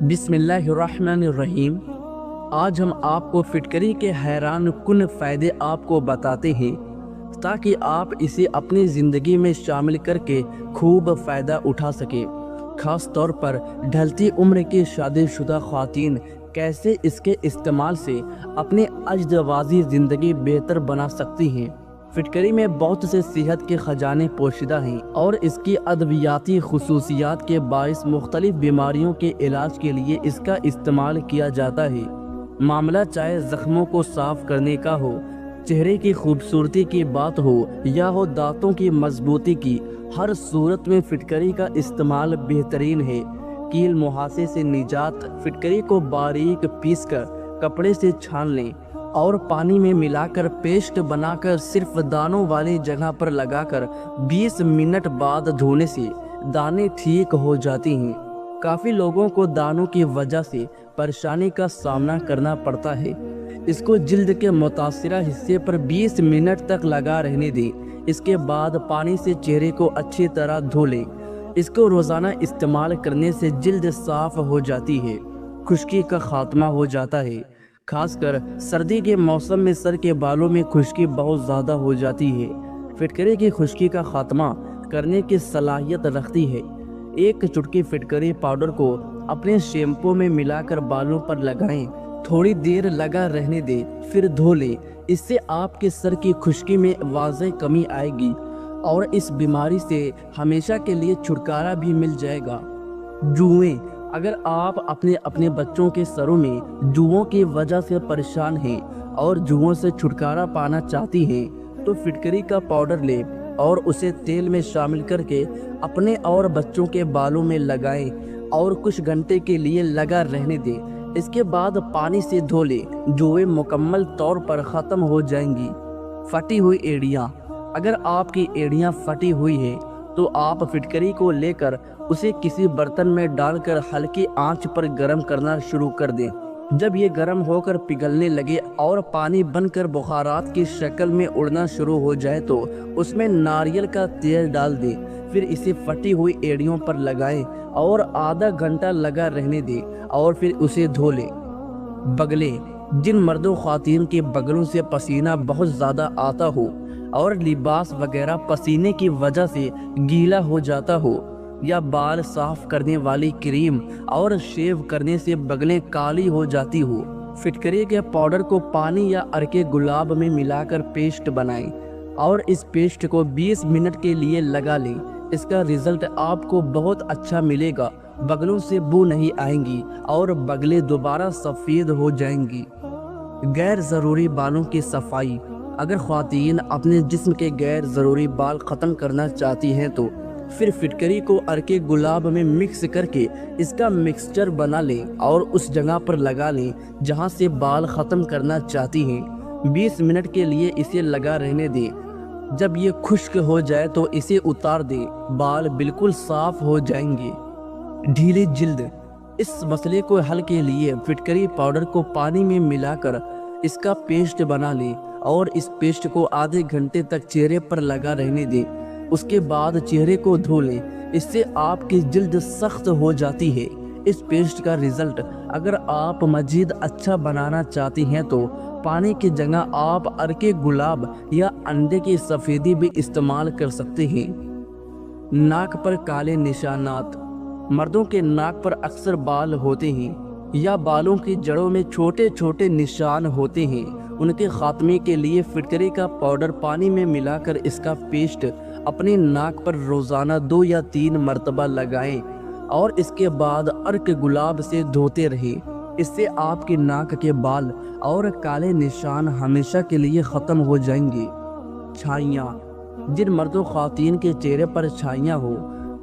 بسم اللہ الرحمن الرحیم۔ آج ہم آپ کو فٹکری کے حیران کن فائدے آپ کو بتاتے ہیں تاکہ آپ اسے اپنی زندگی میں شامل کر کے خوب فائدہ اٹھا سکیں۔ خاص طور پر ڈھلتی عمر کی شادی شدہ خواتین کیسے اس کے استعمال سے اپنی اجدوازی زندگی بہتر بنا سکتی ہیں۔ فٹکری میں بہت سے صحت کے خزانے پوشیدہ ہیں اور اس کی ادویاتی خصوصیات کے باعث مختلف بیماریوں کے علاج کے لیے اس کا استعمال کیا جاتا ہے۔ معاملہ چاہے زخموں کو صاف کرنے کا ہو، چہرے کی خوبصورتی کی بات ہو یا ہو دانتوں کی مضبوطی کی، ہر صورت میں فٹکری کا استعمال بہترین ہے۔ کیل مہاسے سے نجات۔ فٹکری کو باریک پیس کر کپڑے سے چھان لیں اور پانی میں ملا کر پیسٹ بنا کر صرف دانوں والی جگہ پر لگا کر 20 منٹ بعد دھونے سے دانے ٹھیک ہو جاتی ہیں۔ کافی لوگوں کو دانوں کی وجہ سے پریشانی کا سامنا کرنا پڑتا ہے۔ اس کو جلد کے متاثرہ حصے پر 20 منٹ تک لگا رہنے دیں۔ اس کے بعد پانی سے چہرے کو اچھی طرح دھو لیں۔ اس کو روزانہ استعمال کرنے سے جلد صاف ہو جاتی ہے، خشکی کا خاتمہ ہو جاتا ہے۔ خاص کر سردی کے موسم میں سر کے بالوں میں خشکی بہت زیادہ ہو جاتی ہے۔ فٹکری کی خشکی کا خاتمہ کرنے کی صلاحیت رکھتی ہے۔ ایک چٹکی فٹکری پاؤڈر کو اپنے شیمپو میں ملا کر بالوں پر لگائیں، تھوڑی دیر لگا رہنے دیں، پھر دھو لیں۔ اس سے آپ کے سر کی خشکی میں واضح کمی آئے گی اور اس بیماری سے ہمیشہ کے لیے چھٹکارا بھی مل جائے گا۔ جوئیں۔ اگر آپ اپنے بچوں کے سروں میں جوؤں کی وجہ سے پریشان ہیں اور جوؤں سے چھٹکارا پانا چاہتی ہیں تو فٹکری کا پاؤڈر لیں اور اسے تیل میں شامل کر کے اپنے اور بچوں کے بالوں میں لگائیں اور کچھ گھنٹے کے لیے لگا رہنے دیں۔ اس کے بعد پانی سے دھو لیں۔ جوئیں مکمل طور پر ختم ہو جائیں گی۔ پھٹی ہوئی ایڑیاں۔ اگر آپ کی ایڑیاں پھٹی ہوئی ہیں تو آپ فٹکری کو لے کر اسے کسی برتن میں ڈال کر ہلکی آنچ پر گرم کرنا شروع کر دیں۔ جب یہ گرم ہو کر پگھلنے لگے اور پانی بن کر بخارات کی شکل میں اڑنا شروع ہو جائے تو اس میں ناریل کا تیل ڈال دیں۔ پھر اسے پھٹی ہوئی ایڑیوں پر لگائیں اور آدھا گھنٹہ لگا رہنے دیں اور پھر اسے دھو لیں۔ بگلیں۔ جن مرد و خواتین کے بگلوں سے پسینہ بہت زیادہ آتا ہو اور لباس وغیرہ پسینے کی وجہ سے گیلا ہو جاتا ہو یا بال صاف کرنے والی کریم اور شیو کرنے سے بگلیں کالی ہو جاتی ہو، فٹکری کے پاؤڈر کو پانی یا عرق گلاب میں ملا کر پیسٹ بنائیں اور اس پیسٹ کو 20 منٹ کے لیے لگا لیں۔ اس کا رزلٹ آپ کو بہت اچھا ملے گا۔ بگلوں سے بو نہیں آئیں گی اور بگلیں دوبارہ سفید ہو جائیں گی۔ غیر ضروری بالوں کی صفائی۔ اگر خواتین اپنے جسم کے غیر ضروری بال ختم کرنا چاہتی ہیں تو پھر فٹکری کو عرق گلاب میں مکس کر کے اس کا مکسچر بنا لیں اور اس جگہ پر لگا لیں جہاں سے بال ختم کرنا چاہتی ہیں۔ 20 منٹ کے لیے اسے لگا رہنے دیں۔ جب یہ خشک ہو جائے تو اسے اتار دیں۔ بال بالکل صاف ہو جائیں گے۔ ڈھیلی جلد۔ اس مسئلے کو حل کے لیے فٹکری پاؤڈر کو پانی میں ملا کر اس کا پیسٹ بنا لیں اور اس پیسٹ کو آدھے گھنٹے تک چہرے پر لگا رہنے دیں۔ اس کے بعد چہرے کو دھو لیں۔ اس سے آپ کی جلد سخت ہو جاتی ہے۔ اس پیسٹ کا رزلٹ اگر آپ مزید اچھا بنانا چاہتی ہیں تو پانی کی جگہ آپ عرق گلاب یا انڈے کی سفیدی بھی استعمال کر سکتے ہیں۔ ناک پر کالے نشانات۔ مردوں کے ناک پر اکثر بال ہوتے ہیں یا بالوں کی جڑوں میں چھوٹے چھوٹے نشان ہوتے ہیں۔ ان کے خاتمے کے لیے فٹکری کا پاؤڈر پانی میں ملا کر اس کا پیسٹ اپنی ناک پر روزانہ 2 یا 3 مرتبہ لگائیں اور اس کے بعد عرق گلاب سے دھوتے رہیں۔ اس سے آپ کی ناک کے بال اور کالے نشان ہمیشہ کے لیے ختم ہو جائیں گے۔ چھائیاں۔ جن مرد و خواتین کے چہرے پر چھائیاں ہو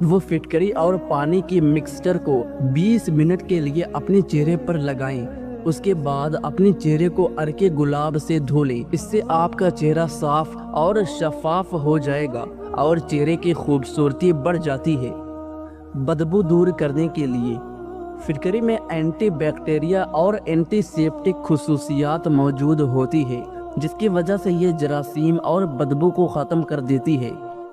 وہ فٹکری اور پانی کی مکسچر کو 20 منٹ کے لیے اپنے چہرے پر لگائیں۔ اس کے بعد اپنے چہرے کو عرق گلاب سے دھو لیں۔ اس سے آپ کا چہرہ صاف اور شفاف ہو جائے گا اور چہرے کی خوبصورتی بڑھ جاتی ہے۔ بدبو دور کرنے کے لیے فٹکری میں اینٹی بیکٹیریا اور اینٹی سیپٹک خصوصیات موجود ہوتی ہے جس کی وجہ سے یہ جراثیم اور بدبو کو ختم کر دیتی ہے۔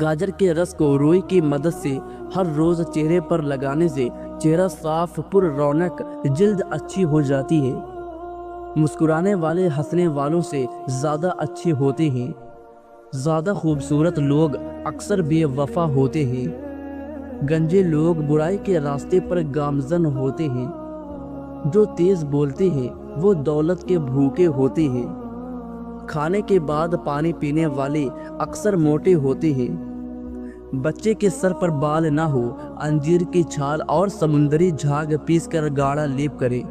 گاجر کے رس کو روئی کی مدد سے ہر روز چہرے پر لگانے سے چہرہ صاف پر رونق، جلد اچھی ہو جاتی ہے۔ مسکرانے والے ہنسنے والوں سے زیادہ اچھے ہوتے ہیں۔ زیادہ خوبصورت لوگ اکثر بے وفا ہوتے ہیں۔ گنجے لوگ برائی کے راستے پر گامزن ہوتے ہیں۔ جو تیز بولتے ہیں وہ دولت کے بھوکے ہوتے ہیں۔ کھانے کے بعد پانی پینے والے اکثر موٹے ہوتے ہیں۔ بچے کے سر پر بال نہ ہو، انجیر کی چھال اور سمندری جھاگ پیس کر گاڑھا لیپ کریں۔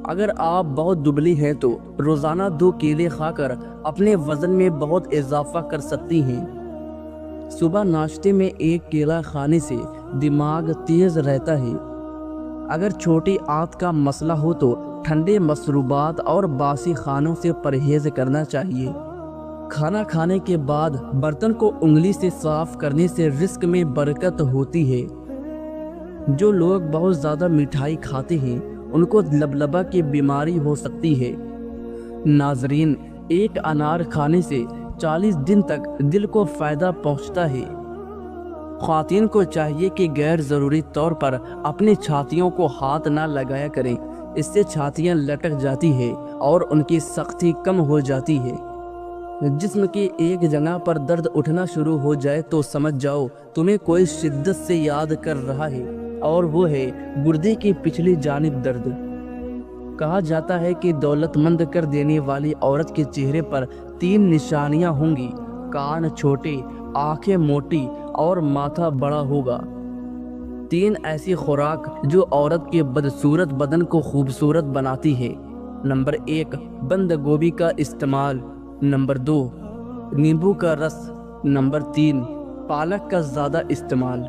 اگر آپ بہت دبلی ہیں تو روزانہ 2 کیلے کھا کر اپنے وزن میں بہت اضافہ کر سکتی ہیں۔ صبح ناشتے میں 1 کیلا کھانے سے دماغ تیز رہتا ہے۔ اگر چھوٹی آنت کا مسئلہ ہو تو ٹھنڈے مشروبات اور باسی کھانوں سے پرہیز کرنا چاہیے۔ کھانا کھانے کے بعد برتن کو انگلی سے صاف کرنے سے رزق میں برکت ہوتی ہے۔ جو لوگ بہت زیادہ مٹھائی کھاتے ہیں ان کو لبلبہ کی بیماری ہو سکتی ہے۔ ناظرین، 1 انار کھانے سے 40 دن تک دل کو فائدہ پہنچتا ہے۔ خواتین کو چاہیے کہ غیر ضروری طور پر اپنی چھاتیوں کو ہاتھ نہ لگایا کریں، اس سے چھاتیاں لٹک جاتی ہیں اور ان کی سختی کم ہو جاتی ہے۔ جسم کی ایک جگہ پر درد اٹھنا شروع ہو جائے تو سمجھ جاؤ تمہیں کوئی شدت سے یاد کر رہا ہے، اور وہ ہے گردے کی پچھلی جانب درد۔ کہا جاتا ہے کہ دولت مند کر دینے والی عورت کے چہرے پر 3 نشانیاں ہوں گی: کان چھوٹے، آنکھیں موٹی اور ماتھا بڑا ہوگا۔ 3 ایسی خوراک جو عورت کے بدصورت بدن کو خوبصورت بناتی ہے۔ نمبر 1، بند گوبھی کا استعمال۔ نمبر 2، نیمبو کا رس۔ نمبر 3، پالک کا زیادہ استعمال۔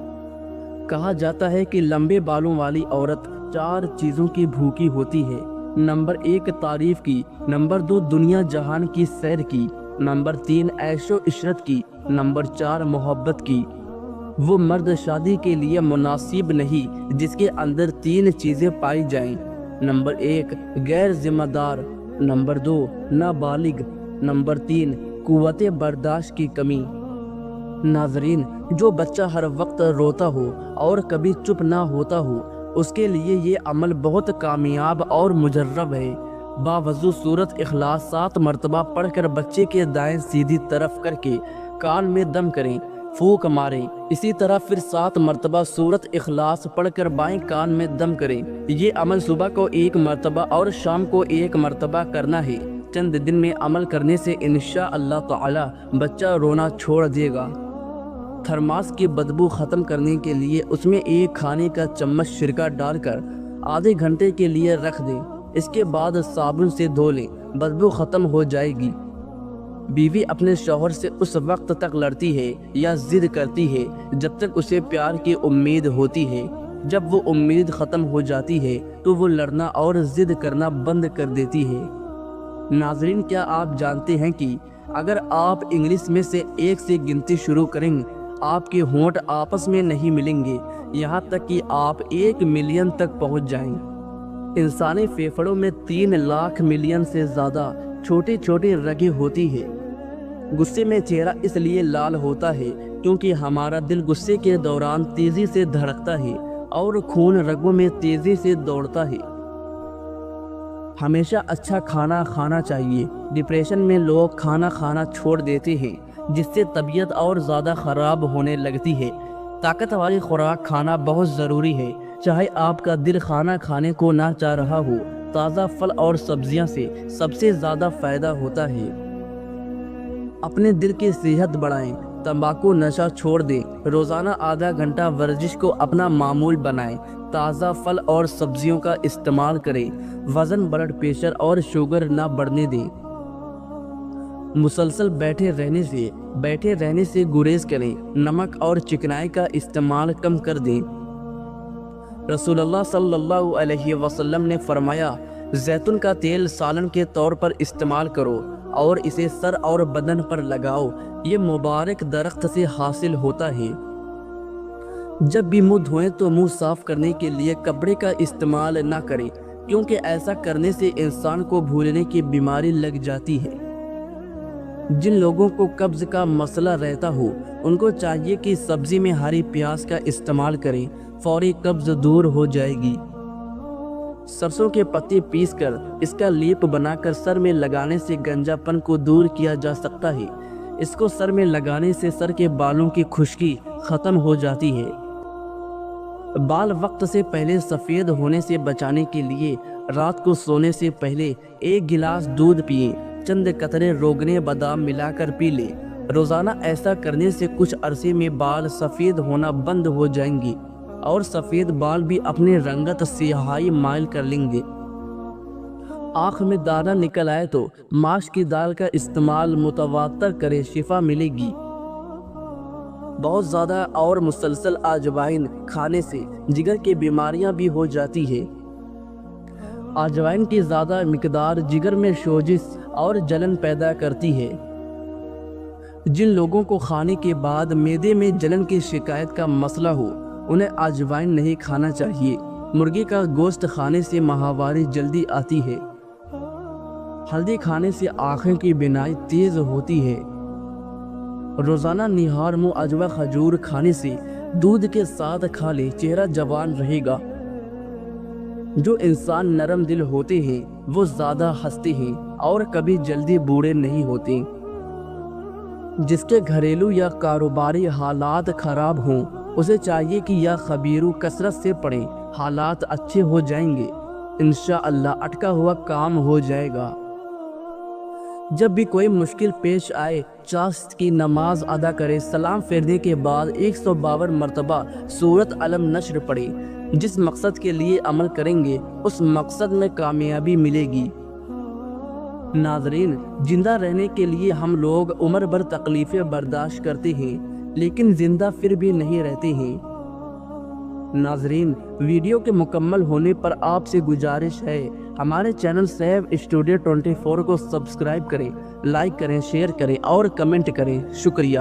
کہا جاتا ہے کہ لمبے بالوں والی عورت 4 چیزوں کی بھوکی ہوتی ہے۔ نمبر 1، تعریف کی۔ نمبر 2، دنیا جہان کی سیر کی۔ نمبر 3، عیش و عشرت کی۔ نمبر 4، محبت کی۔ وہ مرد شادی کے لیے مناسب نہیں جس کے اندر 3 چیزیں پائی جائیں۔ نمبر 1، غیر ذمہ دار۔ نمبر 2، نابالغ۔ نمبر 3، قوت برداشت کی کمی۔ ناظرین، جو بچہ ہر وقت روتا ہو اور کبھی چپ نہ ہوتا ہو اس کے لیے یہ عمل بہت کامیاب اور مجرب ہے۔ باوضو صورت اخلاص 7 مرتبہ پڑھ کر بچے کے دائیں سیدھی طرف کر کے کان میں دم کریں، پھونک ماریں۔ اسی طرح پھر 7 مرتبہ سورت اخلاص پڑھ کر بائیں کان میں دم کریں۔ یہ عمل صبح کو 1 مرتبہ اور شام کو 1 مرتبہ کرنا ہے۔ چند دن میں عمل کرنے سے انشاءاللہ تعالی بچہ رونا چھوڑ دے گا۔ تھرماس کی بدبو ختم کرنے کے لیے اس میں 1 کھانے کا چمچ سرکہ ڈال کر آدھے گھنٹے کے لیے رکھ دیں۔ اس کے بعد صابن سے دھو لیں، بدبو ختم ہو جائے گی۔ بیوی اپنے شوہر سے اس وقت تک لڑتی ہے یا ضد کرتی ہے جب تک اسے پیار کی امید ہوتی ہے۔ جب وہ امید ختم ہو جاتی ہے تو وہ لڑنا اور ضد کرنا بند کر دیتی ہے۔ ناظرین، کیا آپ جانتے ہیں کہ اگر آپ انگلش میں سے 1 سے گنتی شروع کریں آپ کے ہونٹ آپس میں نہیں ملیں گے، یہاں تک کہ آپ 1 ملین تک پہنچ جائیں۔ انسانی پھیپھڑوں میں 3 لاکھ ملین سے زیادہ چھوٹی چھوٹی رگیں ہوتی ہیں۔ غصے میں چہرہ اس لیے لال ہوتا ہے کیونکہ ہمارا دل غصے کے دوران تیزی سے دھڑکتا ہے اور خون رگوں میں تیزی سے دوڑتا ہے۔ ہمیشہ اچھا کھانا کھانا چاہیے۔ ڈپریشن میں لوگ کھانا کھانا چھوڑ دیتے ہیں جس سے طبیعت اور زیادہ خراب ہونے لگتی ہے۔ طاقت والی خوراک کھانا بہت ضروری ہے۔ چاہے آپ کا دل کھانا کھانے کو نہ چاہ رہا ہو، تازہ پھل اور سبزیاں سے سب سے زیادہ فائدہ ہوتا ہے۔ اپنے دل کی صحت بڑھائیں، تمباکو نشہ چھوڑ دیں، روزانہ آدھا گھنٹہ ورزش کو اپنا معمول بنائیں، تازہ پھل اور سبزیوں کا استعمال کریں، وزن، بلڈ پریشر اور شوگر نہ بڑھنے دیں۔ مسلسل بیٹھے رہنے سے گریز کریں، نمک اور چکنائی کا استعمال کم کر دیں۔ رسول اللہ صلی اللہ علیہ وسلم نے فرمایا، زیتون کا تیل سالن کے طور پر استعمال کرو اور اسے سر اور بدن پر لگاؤ، یہ مبارک درخت سے حاصل ہوتا ہے۔ جب بھی منہ دھوئیں تو منہ صاف کرنے کے لیے کپڑے کا استعمال نہ کریں کیونکہ ایسا کرنے سے انسان کو بھولنے کی بیماری لگ جاتی ہے۔ جن لوگوں کو قبض کا مسئلہ رہتا ہو ان کو چاہیے کہ سبزی میں ہری پیاز کا استعمال کریں، فوری قبض دور ہو جائے گی۔ سرسوں کے پتے پیس کر اس کا لیپ بنا کر سر میں لگانے سے گنجا پن کو دور کیا جا سکتا ہے۔ اس کو سر میں لگانے سے سر کے بالوں کی خشکی ختم ہو جاتی ہے۔ بال وقت سے پہلے سفید ہونے سے بچانے کے لیے رات کو سونے سے پہلے 1 گلاس دودھ پئیں، چند قطرے روغن بادام ملا کر پی لیں۔ روزانہ ایسا کرنے سے کچھ عرصے میں بال سفید ہونا بند ہو جائیں گے اور سفید بال بھی اپنی رنگت سیاہی مائل کر لیں گے۔ آنکھ میں دانہ نکل آئے تو ماش کی دال کا استعمال متواتر کرے، شفا ملے گی۔ بہت زیادہ اور مسلسل اجوائن کھانے سے جگر کی بیماریاں بھی ہو جاتی ہے۔ اجوائن کی زیادہ مقدار جگر میں سوزش اور جلن پیدا کرتی ہے۔ جن لوگوں کو کھانے کے بعد معدے میں جلن کی شکایت کا مسئلہ ہو انہیں اجوائن نہیں کھانا چاہیے۔ مرغی کا گوشت کھانے سے ماہواری جلدی آتی ہے۔ ہلدی کھانے سے آنکھوں کی بینائی تیز ہوتی ہے۔ روزانہ نہار منہ اجوا کھجور کھانے سے دودھ کے ساتھ کھا لے، چہرہ جوان رہے گا۔ جو انسان نرم دل ہوتے ہیں وہ زیادہ ہنستے ہیں اور کبھی جلدی بوڑھے نہیں ہوتے۔ جس کے گھریلو یا کاروباری حالات خراب ہوں اسے چاہیے کہ یا خبیرو کثرت سے پڑھیں، حالات اچھے ہو جائیں گے، انشاءاللہ اٹکا ہوا کام ہو جائے گا۔ جب بھی کوئی مشکل پیش آئے چاشت کی نماز ادا کرے، سلام پھیرنے کے بعد 152 مرتبہ سورۃ علم نشر پڑھے۔ جس مقصد کے لیے عمل کریں گے اس مقصد میں کامیابی ملے گی۔ ناظرین، زندہ رہنے کے لیے ہم لوگ عمر بھر تکلیفیں برداشت کرتے ہیں لیکن زندہ پھر بھی نہیں رہتے ہیں۔ ناظرین، ویڈیو کے مکمل ہونے پر آپ سے گزارش ہے ہمارے چینل سیف اسٹوڈیو 24 کو سبسکرائب کریں، لائک کریں، شیئر کریں اور کمنٹ کریں۔ شکریہ۔